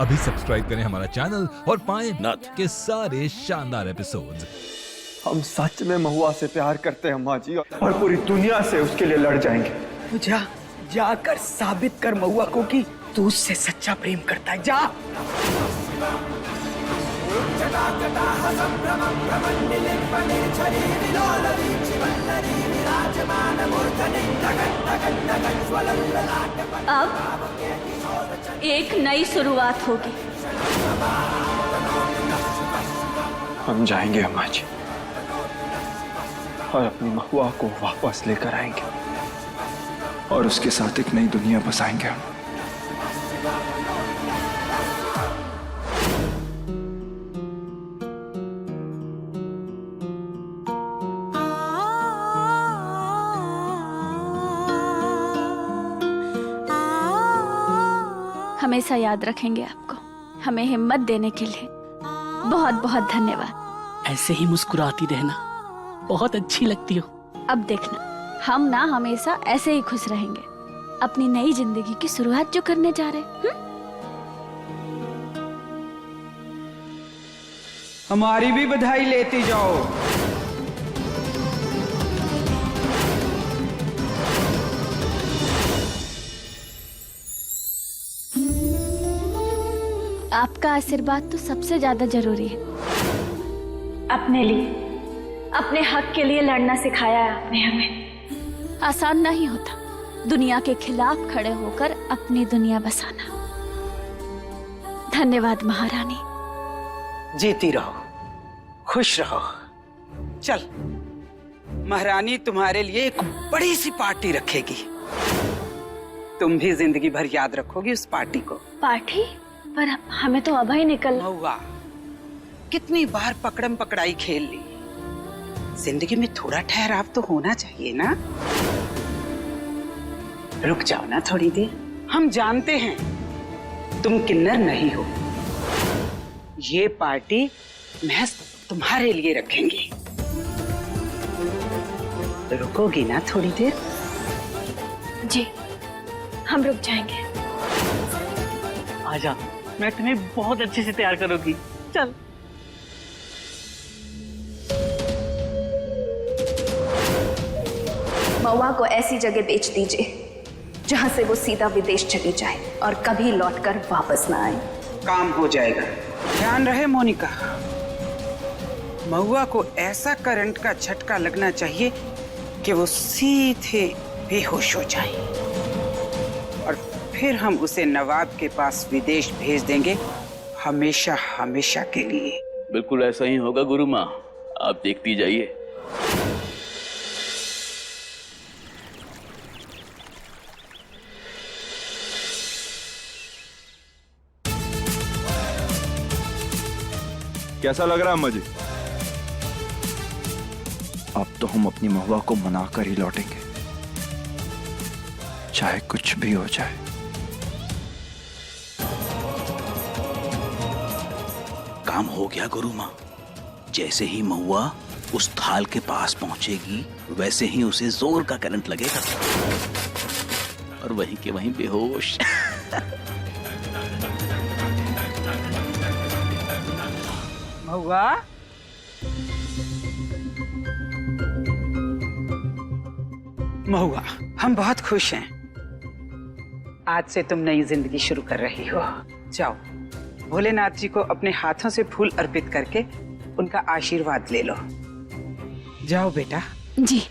अभी सब्सक्राइब करें हमारा चैनल और पाएं नाथ के सारे शानदार एपिसोड्स। हम सच में महुआ से प्यार करते हैं अम्मा जी, और पूरी दुनिया से उसके लिए लड़ जाएंगे। तू जा, जाकर साबित कर महुआ को कि तू उससे सच्चा प्रेम करता है। जा। अब एक नई शुरुआत होगी। हम जाएंगे अम्मा जी, और अपनी महुआ को वापस लेकर आएंगे, और उसके साथ एक नई दुनिया बसाएंगे हम। हमेशा याद रखेंगे आपको। हमें हिम्मत देने के लिए बहुत बहुत धन्यवाद। ऐसे ही मुस्कुराती रहना, बहुत अच्छी लगती हो। अब देखना, हम ना हमेशा ऐसे ही खुश रहेंगे, अपनी नई जिंदगी की शुरुआत जो करने जा रहे हैं। हमारी भी बधाई लेती जाओ। आपका आशीर्वाद तो सबसे ज्यादा जरूरी है। अपने लिए, अपने हक के लिए लड़ना सिखाया है आपने हमें। आसान नहीं होता दुनिया के खिलाफ खड़े होकर अपनी दुनिया बसाना। धन्यवाद महारानी। जीती रहो, खुश रहो। चल, महारानी तुम्हारे लिए एक बड़ी सी पार्टी रखेगी। तुम भी जिंदगी भर याद रखोगी उस पार्टी को। पार्टी? पर हमें तो अभी निकल। महुआ, कितनी बार पकड़म पकड़ाई खेल ली, जिंदगी में थोड़ा ठहराव तो होना चाहिए ना। रुक जाओ ना थोड़ी देर। हम जानते हैं तुम किन्नर नहीं हो। ये पार्टी महज तुम्हारे लिए रखेंगे। रुकोगी ना थोड़ी देर? जी, हम रुक जाएंगे। आजा, मैं तुम्हें बहुत अच्छे से तैयार करूंगी। चल। महुआ को ऐसी जगह बेच दीजिए जहां से वो सीधा विदेश चली जाए और कभी लौटकर वापस ना आए। काम हो जाएगा। ध्यान रहे मोनिका, महुआ को ऐसा करंट का झटका लगना चाहिए कि वो सीधे बेहोश हो जाए, और फिर हम उसे नवाब के पास विदेश भेज देंगे, हमेशा हमेशा के लिए। बिल्कुल ऐसा ही होगा गुरु माँ, आप देखती जाइए। कैसा लग रहा है अम्मा जी? अब तो हम अपनी महुआ को मना कर ही लौटेंगे, चाहे कुछ भी हो जाए। काम हो गया गुरु माँ। जैसे ही महुआ उस थाल के पास पहुंचेगी, वैसे ही उसे जोर का करंट लगेगा और वहीं के वहीं बेहोश। महुआ, महुआ, हम बहुत खुश हैं। आज से तुम नई जिंदगी शुरू कर रही हो। जाओ, भोलेनाथ जी को अपने हाथों से फूल अर्पित करके उनका आशीर्वाद ले लो। जाओ बेटा। जी।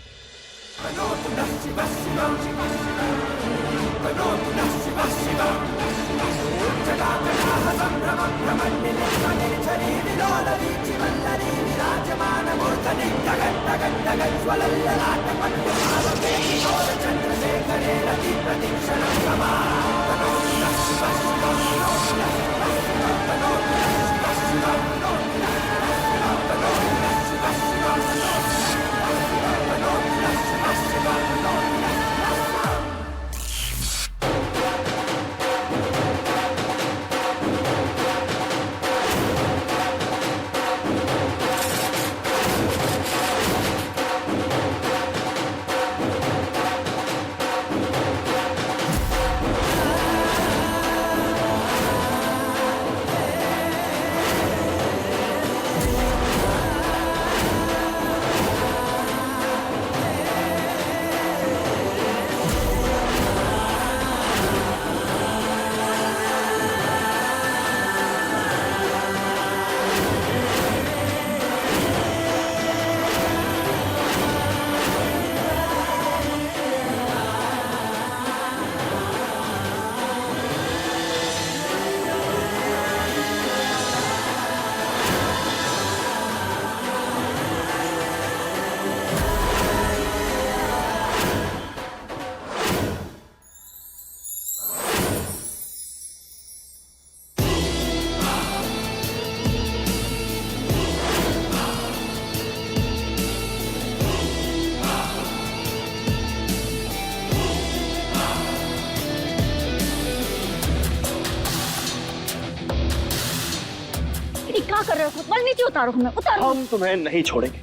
ये क्या कर रहे हो कोतवाल? नीचे उतारो हमें, उतारो। हम तुम्हें नहीं छोड़ेंगे,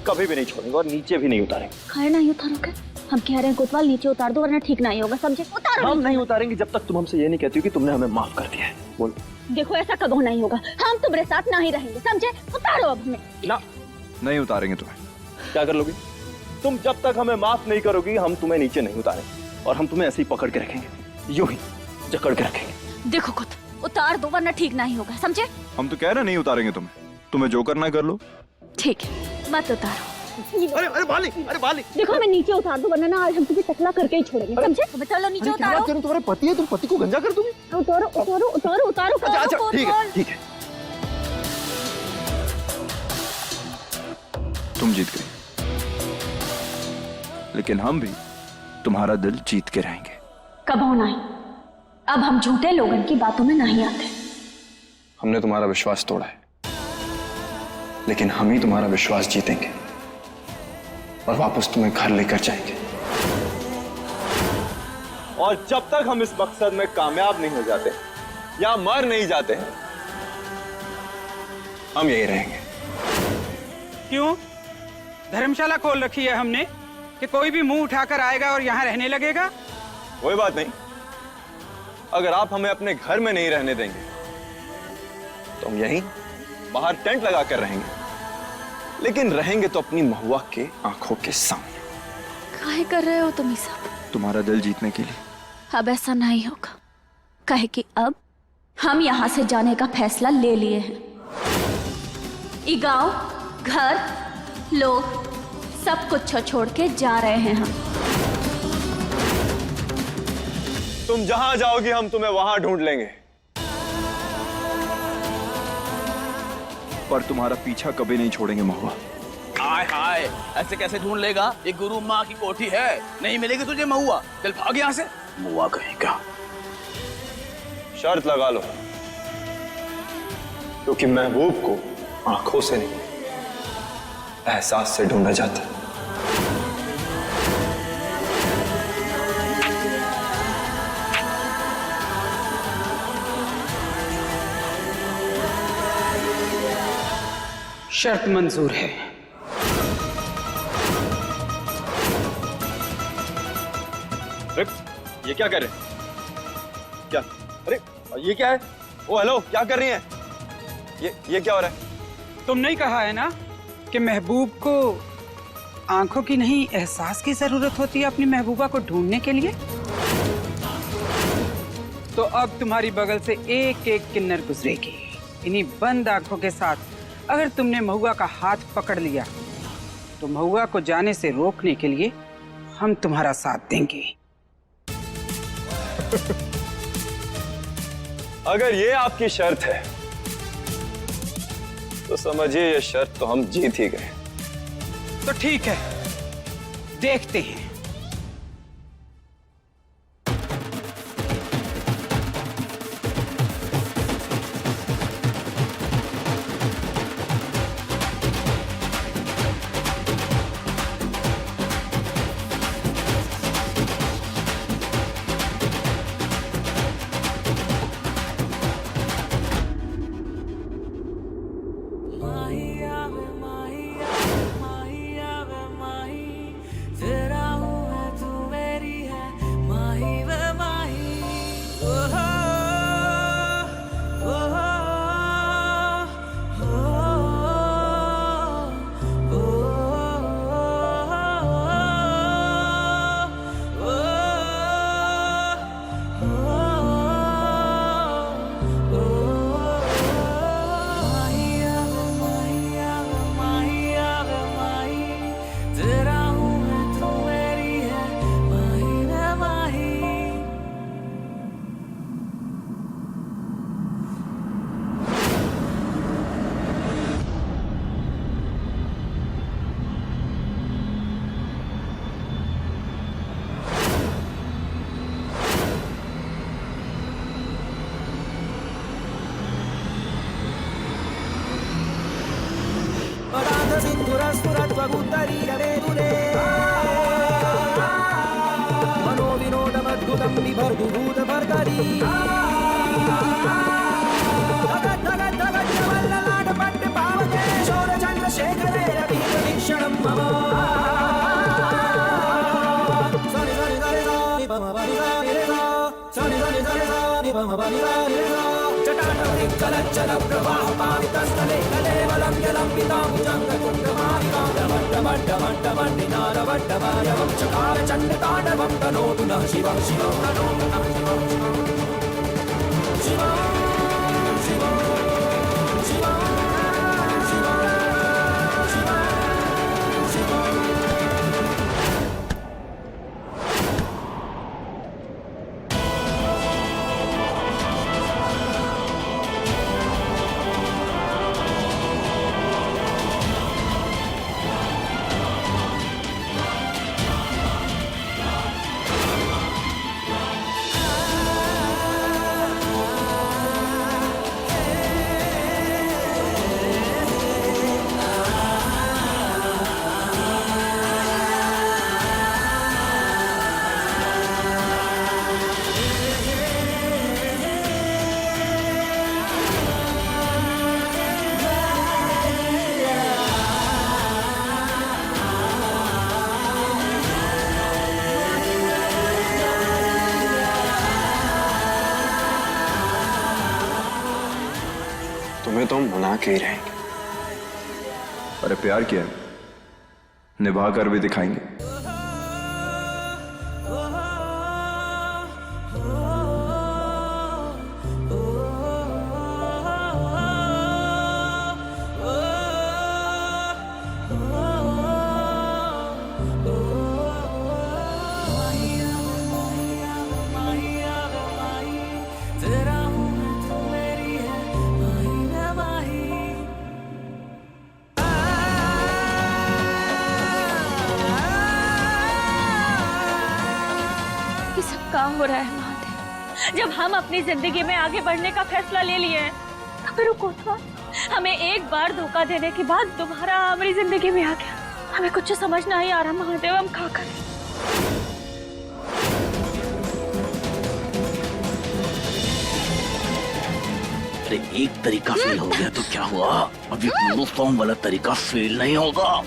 कभी भी नहीं छोड़ेंगे और नीचे भी नहीं उतारेंगे। खाए नहीं उतारोगे? हम कह रहे हैं कोतवाल नीचे उतार दो वरना ठीक नहीं होगा, समझे? उतारो। हम नहीं उतारेंगे जब तक तुम हमसे ये नहीं कहती हो कि तुमने हमें माफ कर दिया है। बोलो। देखो ऐसा कभी नहीं होगा, हम तुम्हारे साथ नहीं रहेंगे, समझे? उतारो अब हमें। ना, नहीं उतारेंगे तुम्हें। क्या कर लोगी तुम? जब तक हमें माफ नहीं करोगी हम तुम्हें नीचे नहीं उतारेंगे और हम तुम्हें ऐसे ही पकड़ के रखेंगे, यूं ही जकड़ के रखेंगे। देखो खुद उतार दो वरना ठीक नहीं होगा, समझे? हम तो कह रहे नहीं उतारेंगे तुम्हें, तुम्हें जो करना है कर लो। ठीक है, मत उतारो। अरे बाली, अरे बाली। देखो मैं नीचे उतार दूं वरना ना आज हम तुम्हें टकला करके ही छोड़ेंगे, समझे? चलो नीचे उतारो। तुम्हारे पति है, तुम पति को गंजा कर दूंगी। उतारो उतारो उतारो उतारो। अच्छा ठीक है, ठीक है। तुम जीत गए, लेकिन हम भी तुम्हारा दिल जीत के रहेंगे। कबो नहीं, अब हम झूठे लोगों की बातों में नहीं आते। हमने तुम्हारा विश्वास तोड़ा है, लेकिन हम ही तुम्हारा विश्वास जीतेंगे और वापस तुम्हें घर लेकर जाएंगे। और जब तक हम इस मकसद में कामयाब नहीं हो जाते या मर नहीं जाते हैं, हम यही रहेंगे। क्यों? धर्मशाला खोल रखी है हमने कि कोई भी मुंह उठाकर आएगा और यहाँ रहने लगेगा? कोई बात नहीं, अगर आप हमें अपने घर में नहीं रहने देंगे तो हम यहीं बाहर टेंट लगा कर रहेंगे, लेकिन रहेंगे तो अपनी महुआ के आंखों के सामने। काहे कर रहे हो तुम ये सब? तुम्हारा दिल जीतने के लिए। अब ऐसा नहीं होगा, कहे कि अब हम यहाँ से जाने का फैसला ले लिए हैं। ये गांव, घर, लोग सब कुछ छोड़ के जा रहे हैं हम। तुम जहां जाओगी हम तुम्हें वहां ढूंढ लेंगे, पर तुम्हारा पीछा कभी नहीं छोड़ेंगे महुआ। हाय हाय, ऐसे कैसे ढूंढ लेगा? ये गुरु माँ की कोठी है, नहीं मिलेगी तुझे महुआ। चल भाग यहाँ से। महुआ कहेगा। शर्त लगा लो, क्योंकि महबूब को आंखों से नहीं एहसास से ढूंढा जाता है। शर्त मंजूर है। ये क्या कर रहे हैं? क्या? अरे ये क्या है? ओ हेलो, क्या कर रही हैं? ये क्या हो रहा है? तुमने ही कहा है ना कि महबूब को आंखों की नहीं एहसास की जरूरत होती है अपनी महबूबा को ढूंढने के लिए। तो अब तुम्हारी बगल से एक एक किन्नर गुजरेगी। इन्हीं बंद आंखों के साथ अगर तुमने महुआ का हाथ पकड़ लिया तो महुआ को जाने से रोकने के लिए हम तुम्हारा साथ देंगे। अगर ये आपकी शर्त है तो समझिए ये शर्त तो हम जीत ही गए। तो ठीक है, देखते हैं। मनोविनोदमद्भुतं बिभर्दुभूतभर्गरी तुम्हें तो हम मना के ही रहेंगे। अरे प्यार किया है, निभा कर भी दिखाएंगे। ये सब काम हो रहा है महादेव। जब हम अपनी जिंदगी में आगे बढ़ने का फैसला ले लिए हैं तो फिर रुको तो। हमें एक बार धोखा देने के बाद दोबारा हमारी जिंदगी में आ गया। हमें कुछ समझ नहीं आ रहा महादेव, हम क्या करें। अरे एक तरीका फेल हो गया तो क्या हुआ, अभी ब्लू फॉर्म वाला तरीका फेल नहीं होगा।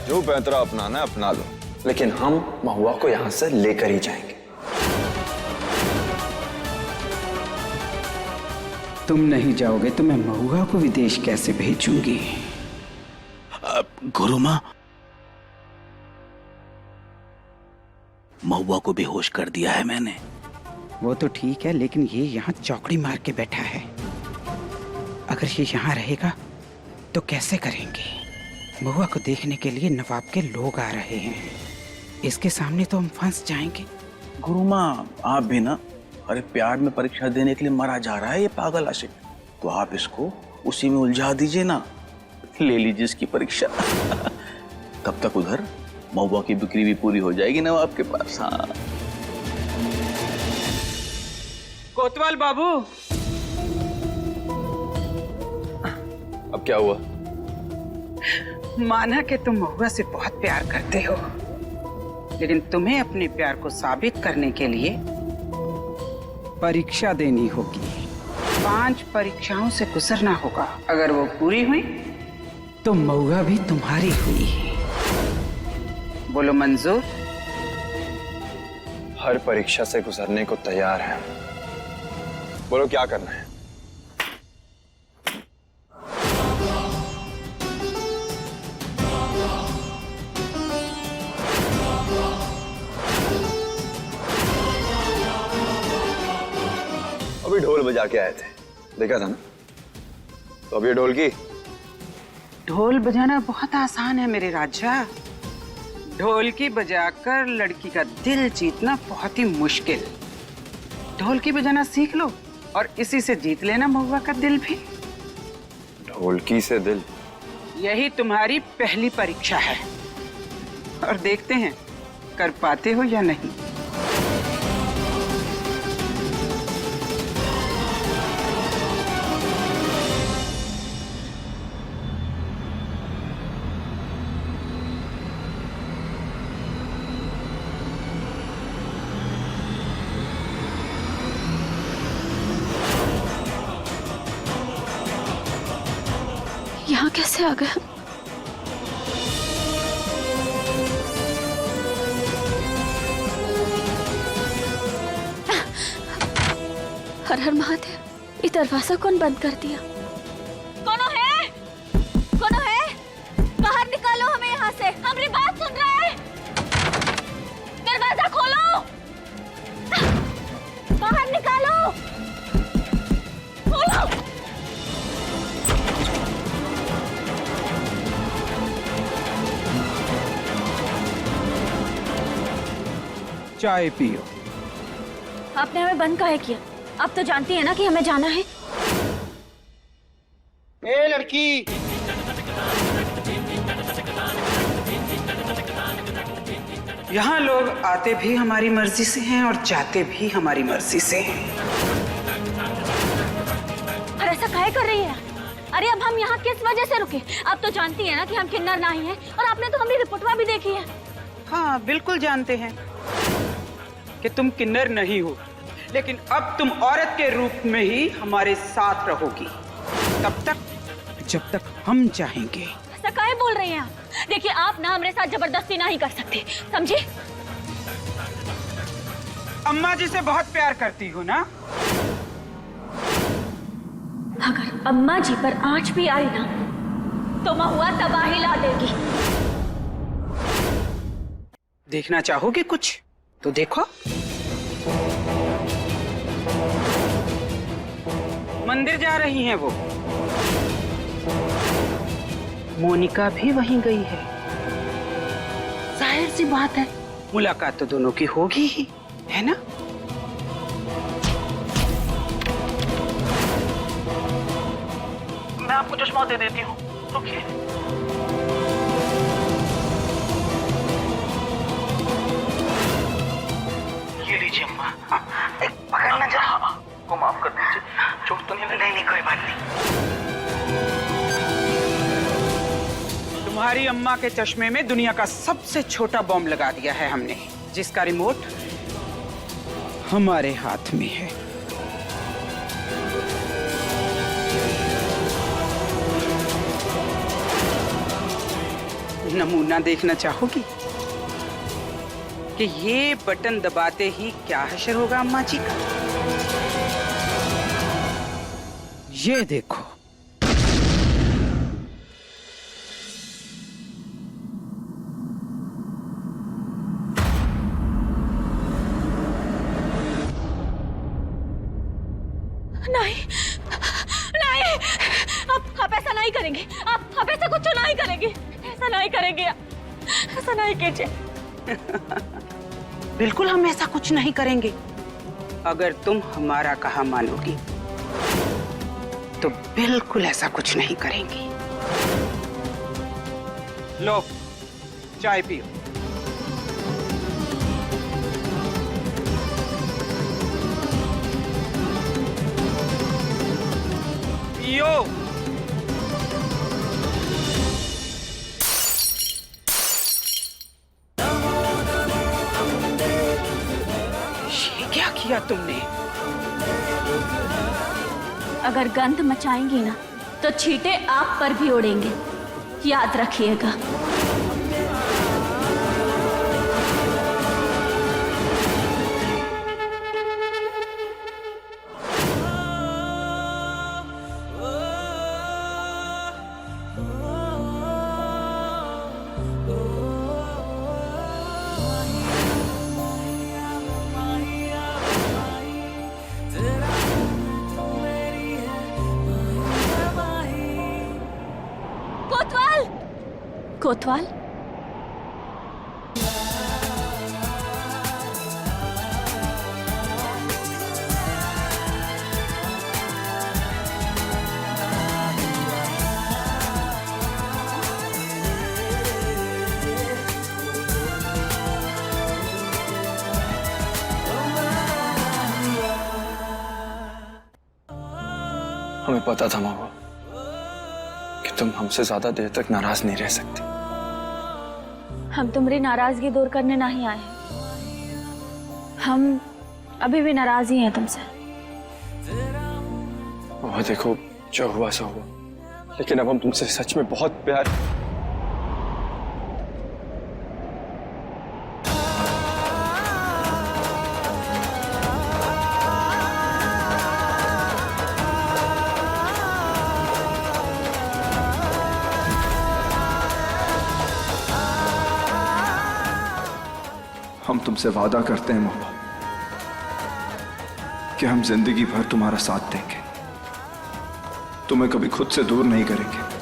जो पैंतरा अपनाना है अपना लो, लेकिन हम महुआ को यहां से लेकर ही जाएंगे। तुम नहीं जाओगे तो मैं महुआ को विदेश कैसे भेजूंगी? गुरु माँ, महुआ को बेहोश कर दिया है मैंने। वो तो ठीक है, लेकिन ये यहाँ चौकड़ी मार के बैठा है। अगर ये यहाँ रहेगा तो कैसे करेंगे? महुआ को देखने के लिए नवाब के लोग आ रहे हैं। इसके सामने तो हम फंस जाएंगे। गुरु माँ, आप भी ना, अरे प्यार में परीक्षा देने के लिए मरा जा रहा है ये पागल आशिक, तो आप इसको उसी में उलझा दीजिए ना, ले लीजिए इसकी परीक्षा। तब तक उधर महुआ की बिक्री भी पूरी हो जाएगी नवाब के पास। हाँ कोतवाल बाबू, अब क्या हुआ? माना कि तुम महुआ से बहुत प्यार करते हो, लेकिन तुम्हें अपने प्यार को साबित करने के लिए परीक्षा देनी होगी। 5 परीक्षाओं से गुजरना होगा। अगर वो पूरी हुई तो महुआ भी तुम्हारी हुई। बोलो मंजूर? हर परीक्षा से गुजरने को तैयार है। बोलो क्या करना है? अभी ढोल बजा के आए थे, देखा था ना? तो अब ये ढोल की। ढोल बजाना बहुत आसान है मेरे राजा। ढोलकी बजाकर लड़की का दिल जीतना बहुत ही मुश्किल। ढोलकी बजाना सीख लो और इसी से जीत लेना महुआ का दिल भी। ढोलकी से दिल? यही तुम्हारी पहली परीक्षा है और देखते हैं कर पाते हो या नहीं। यहाँ कैसे आ गए हम? हर हर महादेव, ये दरवाजा कौन बंद कर दिया? कौन है? कौन है? बाहर निकालो हमें यहाँ से, हमारी बात सुन रहे हैं? दरवाजा खोलो, बाहर निकालो, खोलो। चाय पियो। आपने हमें बंद काहे किया? आप तो जानती है ना कि हमें जाना है। ए लड़की, यहाँ लोग आते भी हमारी मर्जी से हैं और जाते भी हमारी मर्जी से हैं। और ऐसा काहे कर रही है? अरे अब हम यहाँ किस वजह से रुके? आप तो जानती है ना कि हम किन्नर नहीं हैं, और आपने तो हमारी रिपोर्टवा भी देखी है। हाँ, बिल्कुल जानते हैं कि तुम किन्नर नहीं हो, लेकिन अब तुम औरत के रूप में ही हमारे साथ रहोगी, तब तक जब तक हम चाहेंगे। ऐसा काहे बोल रही हैं आप? देखिए, आप ना हमारे साथ जबरदस्ती नहीं कर सकते, समझे? अम्मा जी से बहुत प्यार करती हो ना? अगर अम्मा जी पर आंच भी आई ना तो महुआ तबाही ला देगी। देखना चाहोगे कुछ तो देखो। मंदिर जा रही हैं वो। मोनिका भी वहीं गई है। जाहिर सी बात है, मुलाकात तो दोनों की होगी ही, है ना? मैं आपको चश्मा दे देती हूँ, रुकिए। ये लीजिए अम्मा। पकड़ना जरा। को माफ कर दीजिए, चोट तो नहीं लगी? नहीं, कोई बात नहीं। तुम्हारी अम्मा के चश्मे में दुनिया का सबसे छोटा बॉम्ब लगा दिया है हमने, जिसका रिमोट हमारे हाथ में है। नमूना देखना चाहोगी कि ये बटन दबाते ही क्या हशर होगा अम्मा जी का? ये देखो। नहीं, नहीं, आप ऐसा नहीं करेंगे। आप ऐसा कुछ नहीं करेंगे। ऐसा नहीं करेंगे, ऐसा नहीं कीजिए। बिल्कुल हम ऐसा कुछ नहीं करेंगे। अगर तुम हमारा कहा मानोगी तो बिल्कुल ऐसा कुछ नहीं करेंगे। लो, चाय पियो। पियो। ये क्या किया तुमने? अगर गंध मचाएंगी ना तो छींटे आप पर भी उड़ेंगे, याद रखिएगा। कोतवाल, कोतवाल, हमें पता था महुआ कि तुम हमसे ज्यादा देर तक नाराज नहीं रह सकती। हम तुम्हारी नाराजगी दूर करने नहीं आए हैं। हम अभी भी नाराज ही हैं तुमसे। वो देखो, जो हुआ सो हुआ। लेकिन अब हम तुमसे सच में बहुत प्यार। हम तुमसे वादा करते हैं महुआ कि हम जिंदगी भर तुम्हारा साथ देंगे, तुम्हें कभी खुद से दूर नहीं करेंगे।